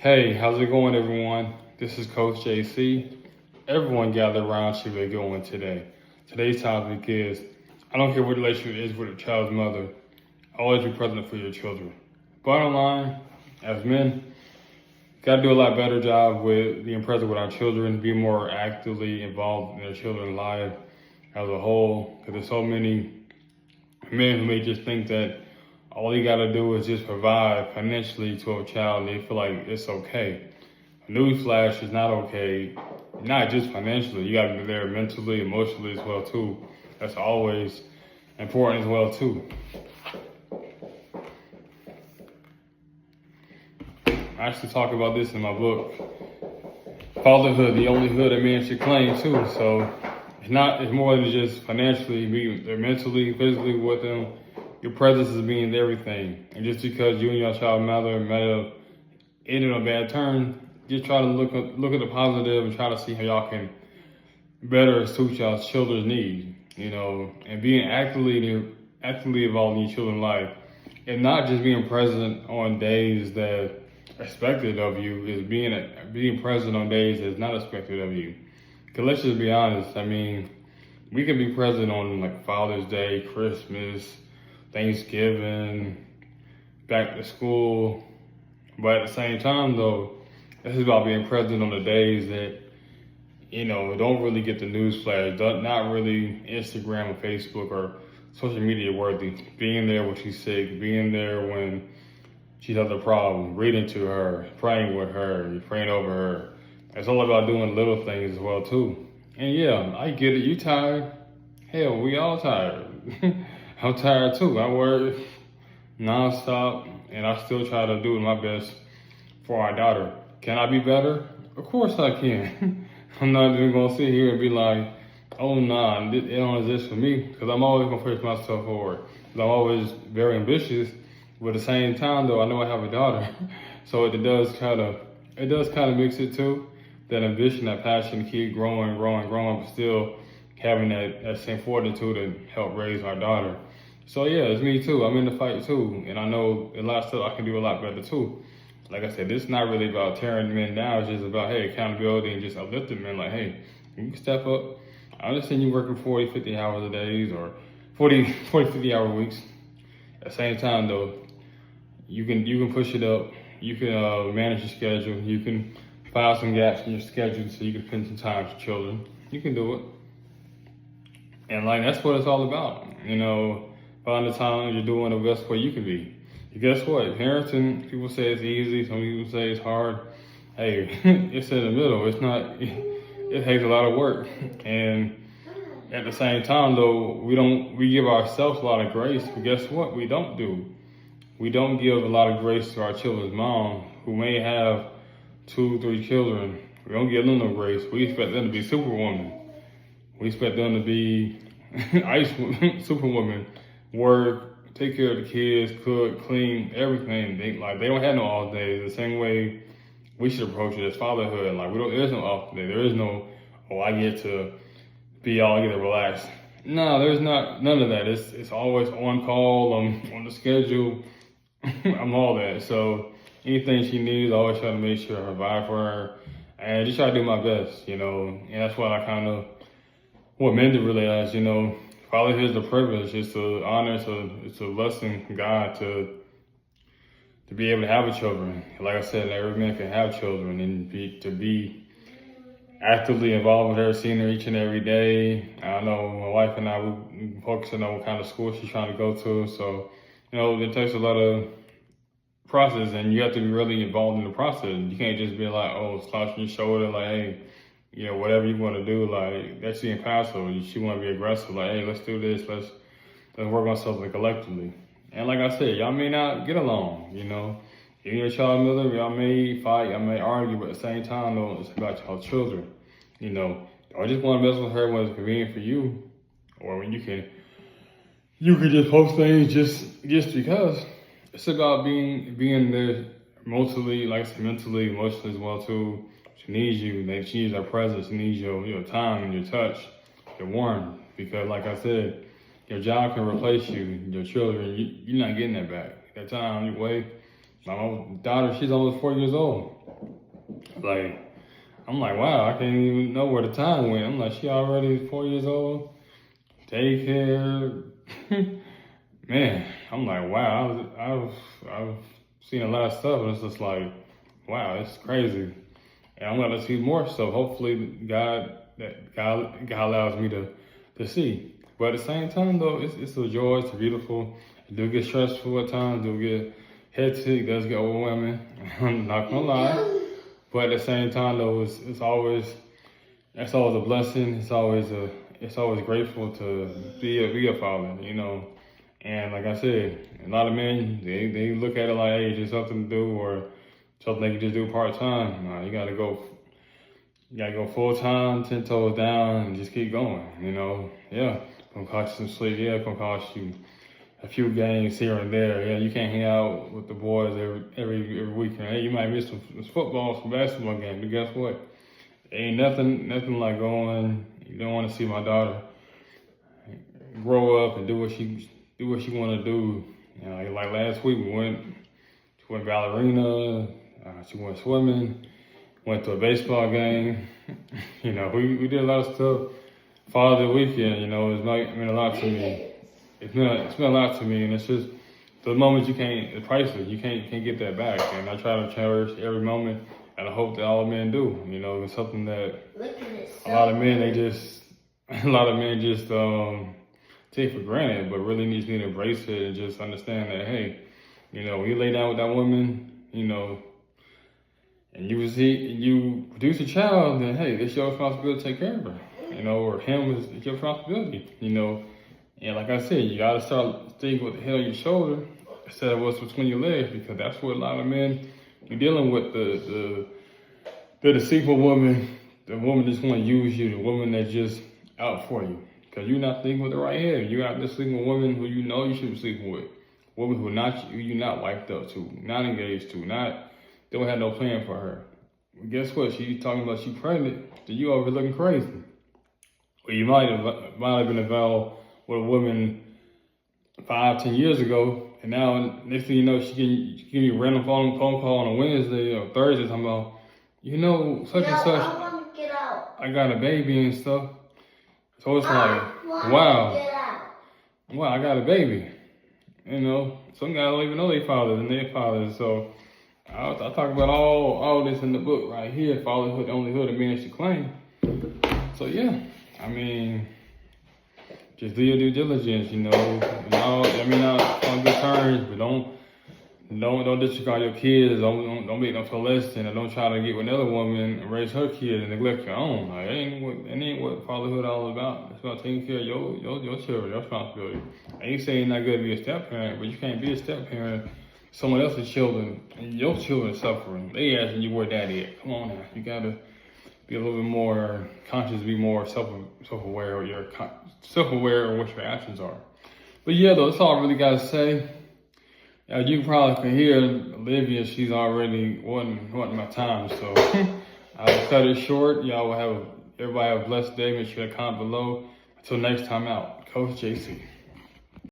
Hey, how's it going, everyone? This is Coach JC. Everyone gather around should be a good one today. Today's topic is I don't care what the relationship is with a child's mother, always be present for your children. Bottom line, as men, got to do a lot better job with being present with our children, be more actively involved in their children's life as a whole, because there's so many men who may just think that all you gotta do is just provide financially to a child. They feel like it's okay. Newsflash is not okay. Not just financially. You gotta be there mentally, emotionally as well too. That's always important as well too. I actually talk about this in my book, Fatherhood, the only hood a man should claim too. So it's more than just financially, being there mentally, physically with them. Your presence is being everything. And just because you and your child mother might have ended on a bad turn, just try to look at the positive and try to see how y'all can better suit y'all's children's needs, and being actively involved in your children's life. And not just being present on days that are expected of you, is being present on days that's not expected of you. Because let's just be honest, we can be present on like Father's Day, Christmas, Thanksgiving, back to school. But at the same time though, this is about being present on the days that, don't really get the news flash, not really Instagram or Facebook or social media worthy. Being there when she's sick, being there when she has a problem, reading to her, praying with her, praying over her. It's all about doing little things as well too. And yeah, I get it, you tired. Hell, we all tired. I'm tired too. I work nonstop, and I still try to do my best for our daughter. Can I be better? Of course I can. I'm not even gonna sit here and be like, oh nah, it don't exist for me, because I'm always gonna push myself forward. I'm always very ambitious, but at the same time though, I know I have a daughter, so it does kind of mix it too. That ambition, that passion to keep growing, but still having that same fortitude to help raise our daughter. So yeah, it's me too. I'm in the fight too, and I know a lot of stuff I can do a lot better too. Like I said, this is not really about tearing men down. It's just about, hey, accountability and just uplifting men. Like, hey, you can step up. I understand you working 40, 50 hours a day or 40, 50 hour weeks. At the same time though, you can push it up. You can manage your schedule. You can find some gaps in your schedule so you can spend some time with your children. You can do it. And like, that's what it's all about. Find the time you're doing the best way you can be. And guess what? Parenting, people say it's easy. Some people say it's hard. Hey, it's in the middle. It's not, it takes a lot of work. And at the same time though, we give ourselves a lot of grace, but guess what? We don't give a lot of grace to our children's mom, who may have 2, 3 children. We don't give them no grace. We expect them to be superwoman. We expect them to be superwoman, work, take care of the kids, cook, clean, everything. They don't have no off days. The same way we should approach it as fatherhood. There's no off day. There is no, I get to be all get to relax. No, there's none of that. It's always on call, on the schedule. I'm all that. So anything she needs, I always try to make sure I provide for her, and just try to do my best, and that's what men do realize, fatherhood is a privilege. It's an honor. It's a blessing from God to be able to have a children. Like I said, every man can have children, and to be actively involved with her, seeing her each and every day. I know my wife and I, we focusing on what kind of school she's trying to go to. So, it takes a lot of process, and you have to be really involved in the process. You can't just be like, slouching your shoulder, like, hey, whatever you want to do, like, that's being passive. She want to be aggressive, like, hey, let's do this, let's work on something collectively. And like I said, y'all may not get along, You and your child mother, y'all may fight, y'all may argue, but at the same time, though, it's about y'all children. I just want to mess with her when it's convenient for you, or when you can just post things just because. It's about being there mostly, like I said, mentally, emotionally as well too. She needs you. She needs her presence. She needs your time and your touch, your warmth. Because like I said, your job can replace you. Your children, you're not getting that back. That time you wait. My daughter, she's almost 4 years old. Like, I'm like, wow, I can't even know where the time went. I'm like, she already 4 years old, daycare. Man, I'm like, wow, I've seen a lot of stuff, and it's just like, wow, it's crazy. And I'm gonna see more stuff. Hopefully, God allows me to see. But at the same time, though, it's a joy. It's beautiful. It do get stressful at times. Do get hectic. It does get overwhelming. I'm not gonna lie. But at the same time, though, it's always a blessing. It's always grateful to be a father. You know. And like I said, a lot of men they look at it like, hey, it's just something to do or something they can just do part time. Nah, you gotta go full time, 10 toes down, and just keep going. You know, yeah, gonna cost you some sleep. Yeah, gonna cost you a few games here and there. Yeah, you can't hang out with the boys every weekend. Hey, you might miss some football, some basketball games, but guess what? Ain't nothing like going. You don't want to see my daughter grow up and do what she want to do. You know, like last week she went ballerina, she went swimming, went to a baseball game. You know, we did a lot of stuff. Father's weekend, you know, it meant a lot to me. It's been a lot to me, and it's just those moments it's priceless. You can't get that back, and I try to cherish every moment, and I hope that all men do. You know, it's something that a lot of men just take for granted, but really need to embrace it and just understand that, hey, you know, when you lay down with that woman, you know, and you produce a child, then hey, it's your responsibility to take care of her, you know, or him is your responsibility, you know. And like I said, you gotta start thinking what the hell on your shoulder instead of what's between your legs, because that's what a lot of men you're dealing with, the deceitful woman, the woman that's want to use you, the woman that's just out for you. Because you're not thinking with the right head. You're out there sleeping with women who you know you shouldn't be sleeping with. Women who you're not wiped up to, not engaged to, don't have no plan for her. Well, guess what? She's talking about she's pregnant, then you over looking crazy. Or you might have been involved with a woman 5-10 years ago, and now next thing you know, she give you a random phone call on a Wednesday or Thursday talking about, you know, such and such. I want to get out. I got a baby and stuff. So it's like, wow, I got a baby. You know, some guys don't even know their fathers and their fathers. So I talk about all this in the book right here, fatherhood, the only hood a man should claim. So yeah, I mean, just do your due diligence, you know. Not on good terms, but don't disregard your kids. Don't make them feel less than, and don't try to get with another woman and raise her kids and neglect your own. Like, that ain't what fatherhood all about. It's about taking care of your children, your responsibility. I ain't saying not good to be a step parent, but you can't be a step parent. Someone else's children and your children suffering. They asking you where daddy at. Come on now, you gotta be a little bit more conscious, be more self-aware of what your actions are. But yeah, though, that's all I really gotta say. You probably can hear Olivia, she's already wanting my time, so I'll cut it short. Everybody have a blessed day. Make sure to comment below. Until next time out, Coach JC.